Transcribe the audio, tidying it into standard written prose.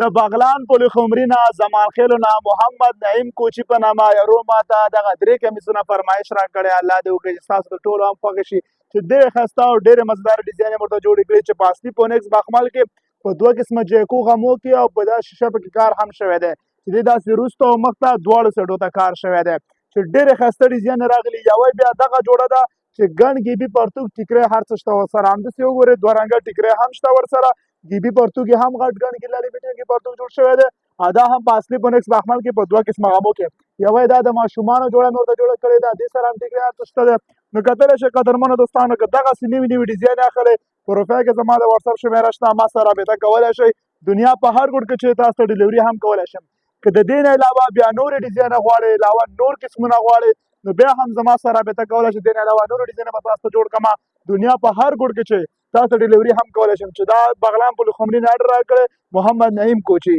د بغلان پل خمري نه زمان خیلو نه محمد نعیم کوچي په نامه یو ماته دغه 3 کمیسونه فرمایش راکړی. الله دې وکړي چې ستاسو د ټولو هم خوښه شي چې ډېرې ښایسته او ډېرې مزیداره ډیزاین یې ورته جوړې کړي چې په اصلي فونیکس بخمل کې په 2 قسمه جیکو غمو کې او په دا شیشه پکې کار هم شوی دی چې دې داسې وروسته او مخ ته دواړو سایډو ته کار شوی دی چې ډېرې ښایسته ډیزاین راغلي. یوه بیا دغه جوړه ده چې ګڼ ګیبي پرتوګ ټیکری هر څه شته ورسره، همداسې وګورئ 2 رنګه ټیکری هم شته ورسره، ګیبي پرتوګ یې هم غټ ګڼ ګیلالي بیټینګي پرتوګ جوړ شوی دی. دا هم په اصلي فونیکس بخمل کې په 2 قسمه غمو کې. یوه یې دا د ماشومانو جوړه مې ورته جوړه کړې ده، دې سره هم ټیکری هر څه شته دی. نو کتلی شئ قدرمنو دوستانو که دغسې نوي نوي ډیزاین یې اخلئ پروفایل کې زما د واتساپ شمیره شته، ما سره رابطه کولی شئ. دنیا په هر ګوټ کې چې تاسو ته ډیلیوري هم کولی شم. که د دې نه علاوه بیا نورې ډیزاینه غواړئ، علاوه نور قسمونه غواړئ نو بیا هم زما سره رابطه کولی شئ. دې نه علاوه نورې ډیزاینه به تاسو ته جوړ کړم. دنیا په هر ګوټ کې چې تاسو ډیلیوري هم کولی شم. چې دا بغلان پل خمري نه اډر راکړی محمد نعیم کوچي.